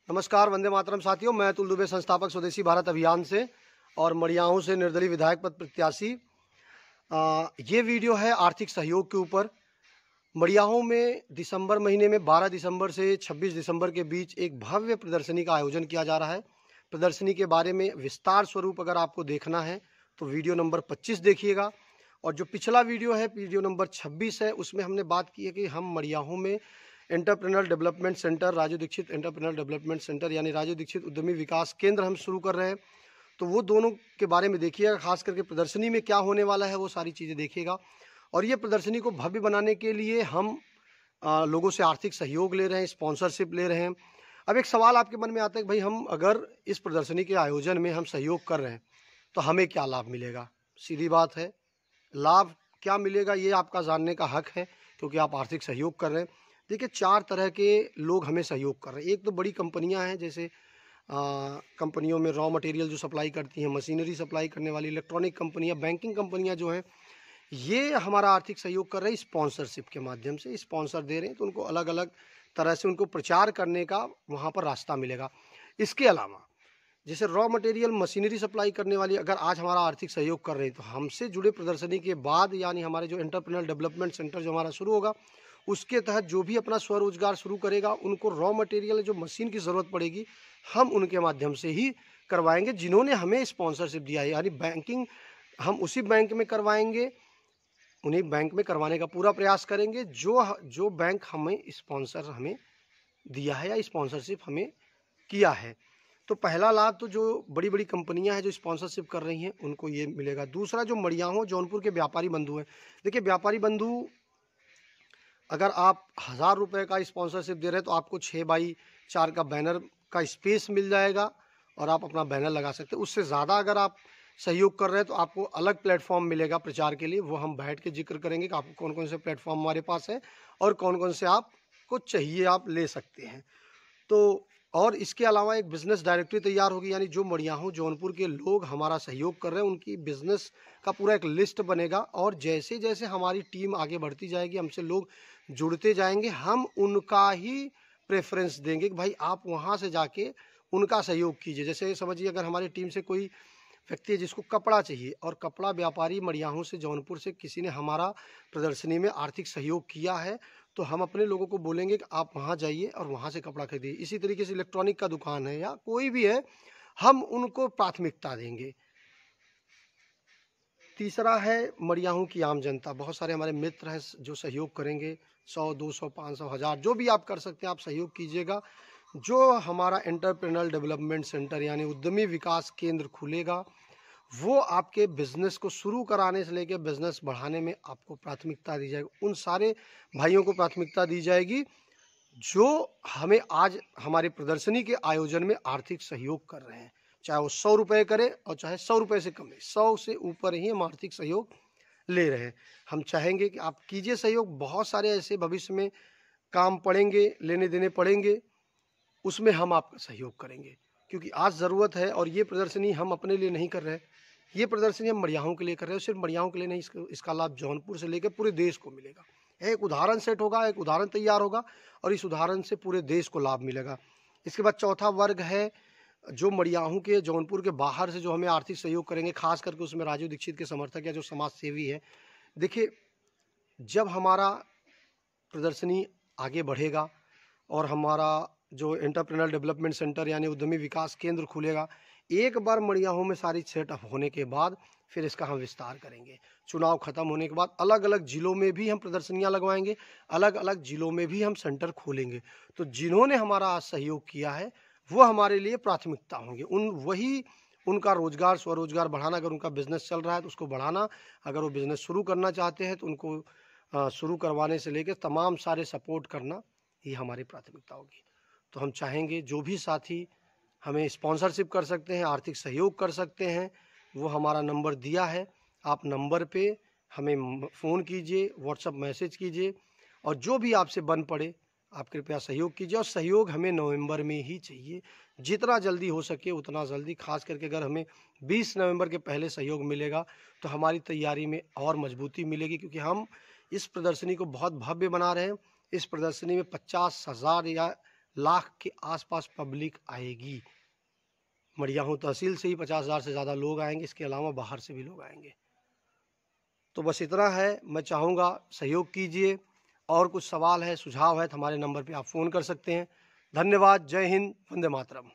नमस्कार, वंदे मातरम साथियों। मैं अतुल दुबे, संस्थापक स्वदेशी भारत अभियान से और मड़ियाहूं से निर्दलीय विधायक पद प्रत्याशी। ये वीडियो है आर्थिक सहयोग के ऊपर। मड़ियाहूं में दिसंबर महीने में 12 दिसंबर से 26 दिसंबर के बीच एक भव्य प्रदर्शनी का आयोजन किया जा रहा है। प्रदर्शनी के बारे में विस्तार स्वरूप अगर आपको देखना है तो वीडियो नंबर 25 देखिएगा। और जो पिछला वीडियो है, वीडियो नंबर 26 है, उसमें हमने बात की है कि हम मड़ियाहूं में entrepreneur development centre, Raju Dixit entrepreneur development centre यानी राजू दीक्षित उद्यमी विकास केंद्र हम शुरू कर रहे हैं। तो वो दोनों के बारे में देखिएगा, खास करके प्रदर्शनी में क्या होने वाला है वो सारी चीज़ें देखिएगा। और ये प्रदर्शनी को भव्य बनाने के लिए हम लोगों से आर्थिक सहयोग ले रहे हैं, स्पॉन्सरशिप ले रहे हैं। अब एक सवाल आपके मन में आता है कि भाई हम अगर इस प्रदर्शनी के आयोजन में हम सहयोग कर रहे हैं तो हमें क्या लाभ मिलेगा। सीधी बात है, लाभ क्या मिलेगा ये आपका जानने का हक है, क्योंकि आप आर्थिक सहयोग कर रहे हैं। देखिए, 4 तरह के लोग हमें सहयोग कर रहे हैं। एक तो बड़ी कंपनियां हैं, जैसे कंपनियों में रॉ मटेरियल जो सप्लाई करती हैं, मशीनरी सप्लाई करने वाली इलेक्ट्रॉनिक कंपनियां, बैंकिंग कंपनियां जो हैं, ये हमारा आर्थिक सहयोग कर रहे हैं स्पॉन्सरशिप के माध्यम से। स्पॉन्सर दे रहे हैं तो उनको अलग अलग तरह से उनको प्रचार करने का वहाँ पर रास्ता मिलेगा। इसके अलावा जैसे रॉ मटेरियल मशीनरी सप्लाई करने वाली अगर आज हमारा आर्थिक सहयोग कर रहे हैं तो हमसे जुड़े प्रदर्शनी के बाद यानी हमारे जो एंटरप्रेन्योर डेवलपमेंट सेंटर जो हमारा शुरू होगा, उसके तहत जो भी अपना स्वरोजगार शुरू करेगा उनको रॉ मटेरियल जो मशीन की ज़रूरत पड़ेगी हम उनके माध्यम से ही करवाएंगे जिन्होंने हमें स्पॉन्सरशिप दिया है। यानी बैंकिंग हम उसी बैंक में करवाएंगे, उन्हीं बैंक में करवाने का पूरा प्रयास करेंगे जो बैंक हमें स्पॉन्सर हमें दिया है या स्पॉन्सरशिप हमें किया है। तो पहला लाभ तो जो बड़ी बड़ी कंपनियां हैं जो स्पॉन्सरशिप कर रही हैं उनको ये मिलेगा। दूसरा, जो मड़ियाहूं जौनपुर के व्यापारी बंधु हैं, देखिए व्यापारी बंधु अगर आप 1000 रुपये का स्पॉन्सरशिप दे रहे हैं तो आपको 6x4 का बैनर का स्पेस मिल जाएगा और आप अपना बैनर लगा सकते हैं। उससे ज़्यादा अगर आप सहयोग कर रहे हैं तो आपको अलग प्लेटफॉर्म मिलेगा प्रचार के लिए, वो हम बैठ के जिक्र करेंगे कि आपको कौन कौन से प्लेटफॉर्म हमारे पास है और कौन कौन से आपको चाहिए आप ले सकते हैं। तो और इसके अलावा एक बिज़नेस डायरेक्टरी तैयार होगी, यानी जो मड़ियाहूं जौनपुर के लोग हमारा सहयोग कर रहे हैं उनकी बिज़नेस का पूरा एक लिस्ट बनेगा। और जैसे जैसे हमारी टीम आगे बढ़ती जाएगी, हमसे लोग जुड़ते जाएंगे, हम उनका ही प्रेफरेंस देंगे कि भाई आप वहाँ से जाके उनका सहयोग कीजिए। जैसे समझिए अगर हमारी टीम से कोई व्यक्ति है जिसको कपड़ा चाहिए और कपड़ा व्यापारी मड़ियाहूं से जौनपुर से किसी ने हमारा प्रदर्शनी में आर्थिक सहयोग किया है तो हम अपने लोगों को बोलेंगे कि आप वहाँ जाइए और वहाँ से कपड़ा खरीदिए। इसी तरीके से इलेक्ट्रॉनिक का दुकान है या कोई भी है, हम उनको प्राथमिकता देंगे। तीसरा है मड़ियाहूं की आम जनता। बहुत सारे हमारे मित्र हैं जो सहयोग करेंगे, 100, 200, 500, 1000 जो भी आप कर सकते हैं आप सहयोग कीजिएगा। जो हमारा एंटरप्रेन्योर डेवलपमेंट सेंटर यानी उद्यमी विकास केंद्र खुलेगा वो आपके बिजनेस को शुरू कराने से लेकर बिजनेस बढ़ाने में आपको प्राथमिकता दी जाएगी। उन सारे भाइयों को प्राथमिकता दी जाएगी जो हमें आज हमारे प्रदर्शनी के आयोजन में आर्थिक सहयोग कर रहे हैं, चाहे वो 100 रुपये करे और चाहे 100 रुपये से कम है, 100 से ऊपर ही हम आर्थिक सहयोग ले रहे हैं। हम चाहेंगे कि आप कीजिए सहयोग। बहुत सारे ऐसे भविष्य में काम पड़ेंगे, लेने देने पड़ेंगे, उसमें हम आपका सहयोग करेंगे, क्योंकि आज ज़रूरत है। और ये प्रदर्शनी हम अपने लिए नहीं कर रहे, ये प्रदर्शनी हम मड़ियाहूं के लिए कर रहे हैं। सिर्फ मड़ियाहूं के लिए नहीं, इसका लाभ जौनपुर से लेकर पूरे देश को मिलेगा। एक उदाहरण सेट होगा, एक उदाहरण तैयार होगा और इस उदाहरण से पूरे देश को लाभ मिलेगा। इसके बाद चौथा वर्ग है जो मड़ियाहूं के जौनपुर के बाहर से जो हमें आर्थिक सहयोग करेंगे, खास करके उसमें राजू दीक्षित के समर्थक या जो समाज सेवी है। देखिए, जब हमारा प्रदर्शनी आगे बढ़ेगा और हमारा जो एंटरप्रेन्योर डेवलपमेंट सेंटर यानी उद्यमी विकास केंद्र खुलेगा, एक बार मड़ियाहूं में सारी सेटअप होने के बाद फिर इसका हम विस्तार करेंगे। चुनाव खत्म होने के बाद अलग अलग ज़िलों में भी हम प्रदर्शनियां लगवाएंगे, अलग अलग ज़िलों में भी हम सेंटर खोलेंगे। तो जिन्होंने हमारा आज सहयोग किया है वो हमारे लिए प्राथमिकता होंगे। उनका रोजगार, स्वरोजगार बढ़ाना, अगर उनका बिजनेस चल रहा है तो उसको बढ़ाना, अगर वो बिजनेस शुरू करना चाहते हैं तो उनको शुरू करवाने से लेकर तमाम सारे सपोर्ट करना, ये हमारी प्राथमिकता होगी। तो हम चाहेंगे जो भी साथी हमें स्पॉन्सरशिप कर सकते हैं, आर्थिक सहयोग कर सकते हैं, वो हमारा नंबर दिया है, आप नंबर पे हमें फ़ोन कीजिए, व्हाट्सएप मैसेज कीजिए और जो भी आपसे बन पड़े आप कृपया सहयोग कीजिए। और सहयोग हमें नवंबर में ही चाहिए, जितना जल्दी हो सके उतना जल्दी। खास करके अगर हमें 20 नवंबर के पहले सहयोग मिलेगा तो हमारी तैयारी में और मजबूती मिलेगी, क्योंकि हम इस प्रदर्शनी को बहुत भव्य बना रहे हैं। इस प्रदर्शनी में 50,000 या लाख के आसपास पब्लिक आएगी। मड़ियाहू तहसील से ही 50,000 से ज़्यादा लोग आएंगे, इसके अलावा बाहर से भी लोग आएंगे। तो बस इतना है, मैं चाहूँगा सहयोग कीजिए। और कुछ सवाल है, सुझाव है तो हमारे नंबर पे आप फ़ोन कर सकते हैं। धन्यवाद। जय हिंद। वंदे मातरम।